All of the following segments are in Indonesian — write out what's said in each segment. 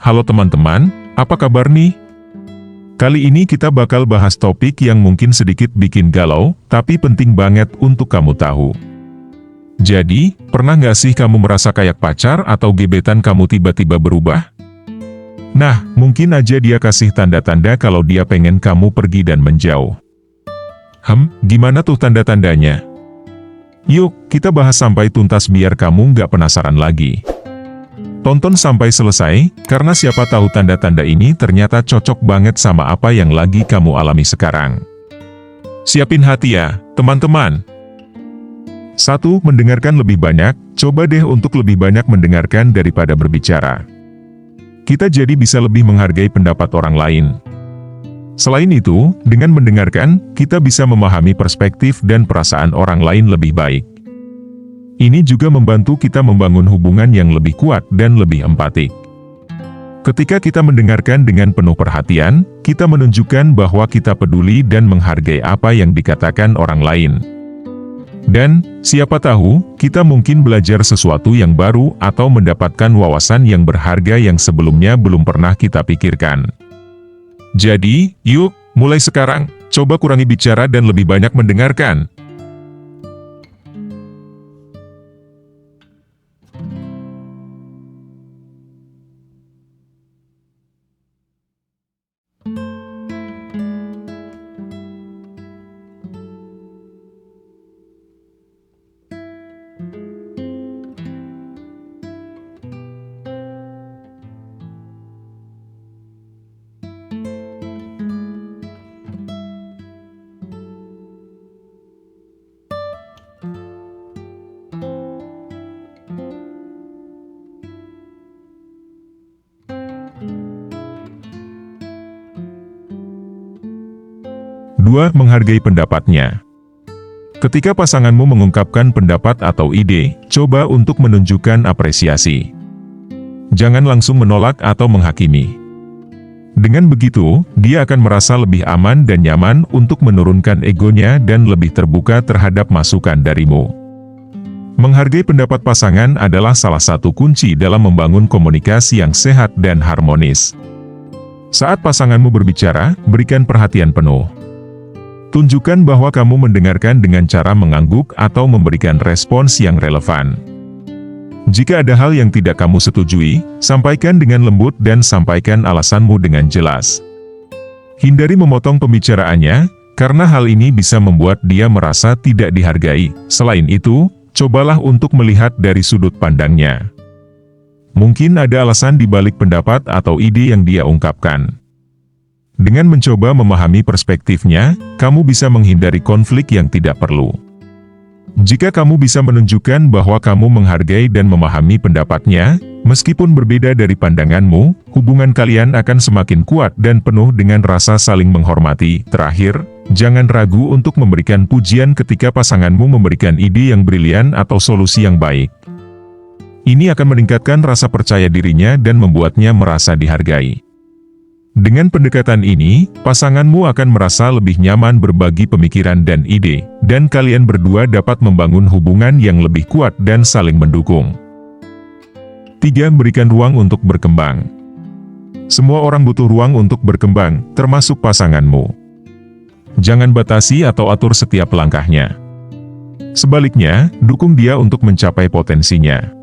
Halo teman-teman, apa kabar nih? Kali ini kita bakal bahas topik yang mungkin sedikit bikin galau, tapi penting banget untuk kamu tahu. Jadi, pernah nggak sih kamu merasa kayak pacar atau gebetan kamu tiba-tiba berubah? Nah, mungkin aja dia kasih tanda-tanda kalau dia pengen kamu pergi dan menjauh. Gimana tuh tanda-tandanya? Yuk, kita bahas sampai tuntas biar kamu nggak penasaran lagi. Tonton sampai selesai, karena siapa tahu tanda-tanda ini ternyata cocok banget sama apa yang lagi kamu alami sekarang. Siapin hati ya, teman-teman. 1. Mendengarkan lebih banyak. Coba deh untuk lebih banyak mendengarkan daripada berbicara. Kita jadi bisa lebih menghargai pendapat orang lain. Selain itu, dengan mendengarkan, kita bisa memahami perspektif dan perasaan orang lain lebih baik. Ini juga membantu kita membangun hubungan yang lebih kuat dan lebih empatik. Ketika kita mendengarkan dengan penuh perhatian, kita menunjukkan bahwa kita peduli dan menghargai apa yang dikatakan orang lain. Dan, siapa tahu, kita mungkin belajar sesuatu yang baru atau mendapatkan wawasan yang berharga yang sebelumnya belum pernah kita pikirkan. Jadi, yuk, mulai sekarang, coba kurangi bicara dan lebih banyak mendengarkan. Dua, menghargai pendapatnya. Ketika pasanganmu mengungkapkan pendapat atau ide, coba untuk menunjukkan apresiasi. Jangan langsung menolak atau menghakimi. Dengan begitu, dia akan merasa lebih aman dan nyaman untuk menurunkan egonya dan lebih terbuka terhadap masukan darimu. Menghargai pendapat pasangan adalah salah satu kunci dalam membangun komunikasi yang sehat dan harmonis. Saat pasanganmu berbicara, berikan perhatian penuh. Tunjukkan bahwa kamu mendengarkan dengan cara mengangguk atau memberikan respons yang relevan. Jika ada hal yang tidak kamu setujui, sampaikan dengan lembut dan sampaikan alasanmu dengan jelas. Hindari memotong pembicaraannya, karena hal ini bisa membuat dia merasa tidak dihargai. Selain itu, cobalah untuk melihat dari sudut pandangnya. Mungkin ada alasan di balik pendapat atau ide yang dia ungkapkan. Dengan mencoba memahami perspektifnya, kamu bisa menghindari konflik yang tidak perlu. Jika kamu bisa menunjukkan bahwa kamu menghargai dan memahami pendapatnya, meskipun berbeda dari pandanganmu, hubungan kalian akan semakin kuat dan penuh dengan rasa saling menghormati. Terakhir, jangan ragu untuk memberikan pujian ketika pasanganmu memberikan ide yang brilian atau solusi yang baik. Ini akan meningkatkan rasa percaya dirinya dan membuatnya merasa dihargai. Dengan pendekatan ini, pasanganmu akan merasa lebih nyaman berbagi pemikiran dan ide, dan kalian berdua dapat membangun hubungan yang lebih kuat dan saling mendukung. 3. Berikan ruang untuk berkembang. Semua orang butuh ruang untuk berkembang, termasuk pasanganmu. Jangan batasi atau atur setiap langkahnya. Sebaliknya, dukung dia untuk mencapai potensinya.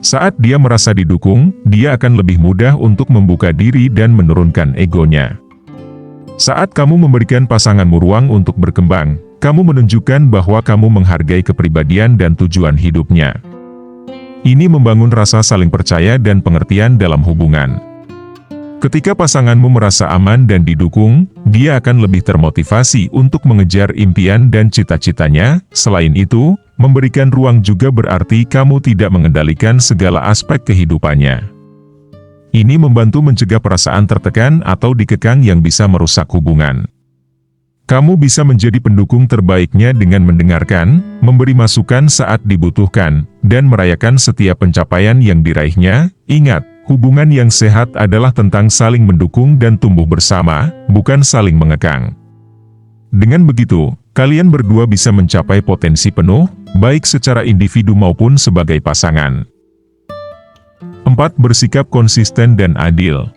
Saat dia merasa didukung, dia akan lebih mudah untuk membuka diri dan menurunkan egonya. Saat kamu memberikan pasanganmu ruang untuk berkembang, kamu menunjukkan bahwa kamu menghargai kepribadian dan tujuan hidupnya. Ini membangun rasa saling percaya dan pengertian dalam hubungan. Ketika pasanganmu merasa aman dan didukung, dia akan lebih termotivasi untuk mengejar impian dan cita-citanya. Selain itu, memberikan ruang juga berarti kamu tidak mengendalikan segala aspek kehidupannya. Ini membantu mencegah perasaan tertekan atau dikekang yang bisa merusak hubungan. Kamu bisa menjadi pendukung terbaiknya dengan mendengarkan, memberi masukan saat dibutuhkan, dan merayakan setiap pencapaian yang diraihnya. Ingat, hubungan yang sehat adalah tentang saling mendukung dan tumbuh bersama, bukan saling mengekang. Dengan begitu, kalian berdua bisa mencapai potensi penuh, baik secara individu maupun sebagai pasangan. 4. 4. Bersikap konsisten dan adil.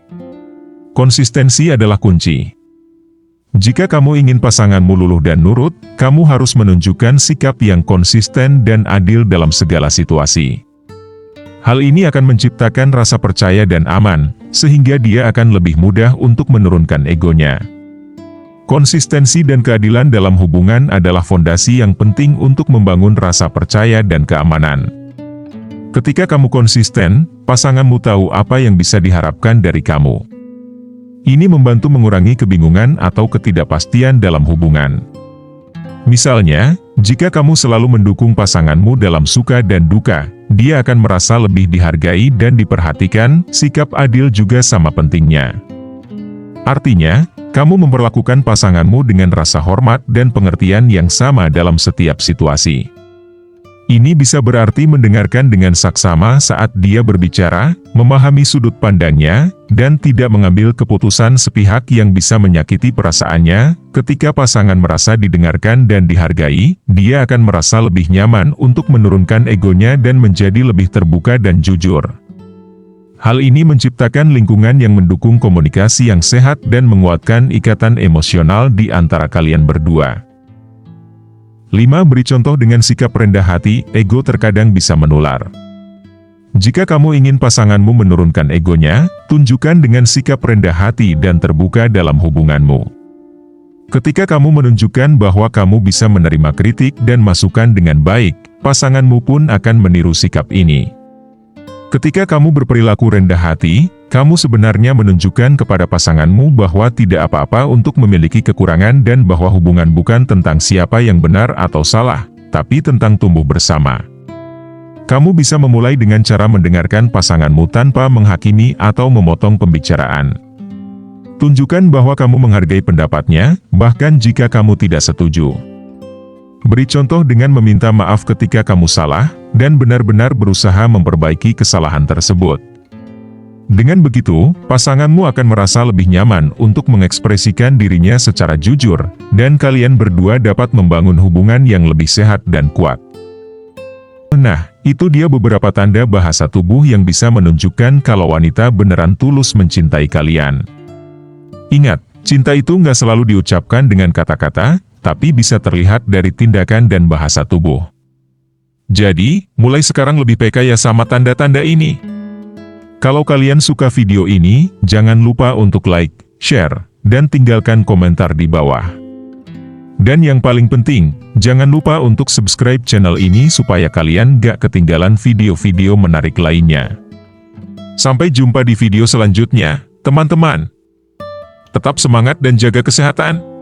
Konsistensi adalah kunci. Jika kamu ingin pasanganmu luluh dan nurut, kamu harus menunjukkan sikap yang konsisten dan adil dalam segala situasi. Hal ini akan menciptakan rasa percaya dan aman, sehingga dia akan lebih mudah untuk menurunkan egonya. Konsistensi dan keadilan dalam hubungan adalah fondasi yang penting untuk membangun rasa percaya dan keamanan. Ketika kamu konsisten, pasanganmu tahu apa yang bisa diharapkan dari kamu. Ini membantu mengurangi kebingungan atau ketidakpastian dalam hubungan. Misalnya, jika kamu selalu mendukung pasanganmu dalam suka dan duka, dia akan merasa lebih dihargai dan diperhatikan. Sikap adil juga sama pentingnya. Artinya, kamu memperlakukan pasanganmu dengan rasa hormat dan pengertian yang sama dalam setiap situasi. Ini bisa berarti mendengarkan dengan saksama saat dia berbicara, memahami sudut pandangnya, dan tidak mengambil keputusan sepihak yang bisa menyakiti perasaannya. Ketika pasangan merasa didengarkan dan dihargai, dia akan merasa lebih nyaman untuk menurunkan egonya dan menjadi lebih terbuka dan jujur. Hal ini menciptakan lingkungan yang mendukung komunikasi yang sehat dan menguatkan ikatan emosional di antara kalian berdua. 5. Beri contoh dengan sikap rendah hati. Ego terkadang bisa menular. Jika kamu ingin pasanganmu menurunkan egonya, tunjukkan dengan sikap rendah hati dan terbuka dalam hubunganmu. Ketika kamu menunjukkan bahwa kamu bisa menerima kritik dan masukan dengan baik, pasanganmu pun akan meniru sikap ini. Ketika kamu berperilaku rendah hati, kamu sebenarnya menunjukkan kepada pasanganmu bahwa tidak apa-apa untuk memiliki kekurangan dan bahwa hubungan bukan tentang siapa yang benar atau salah, tapi tentang tumbuh bersama. Kamu bisa memulai dengan cara mendengarkan pasanganmu tanpa menghakimi atau memotong pembicaraan. Tunjukkan bahwa kamu menghargai pendapatnya, bahkan jika kamu tidak setuju. Beri contoh dengan meminta maaf ketika kamu salah, dan benar-benar berusaha memperbaiki kesalahan tersebut. Dengan begitu, pasanganmu akan merasa lebih nyaman untuk mengekspresikan dirinya secara jujur, dan kalian berdua dapat membangun hubungan yang lebih sehat dan kuat. Nah, itu dia beberapa tanda bahasa tubuh yang bisa menunjukkan kalau wanita beneran tulus mencintai kalian. Ingat, cinta itu nggak selalu diucapkan dengan kata-kata, tapi bisa terlihat dari tindakan dan bahasa tubuh. Jadi, mulai sekarang lebih peka ya sama tanda-tanda ini. Kalau kalian suka video ini, jangan lupa untuk like, share, dan tinggalkan komentar di bawah. Dan yang paling penting, jangan lupa untuk subscribe channel ini supaya kalian gak ketinggalan video-video menarik lainnya. Sampai jumpa di video selanjutnya, teman-teman. Tetap semangat dan jaga kesehatan.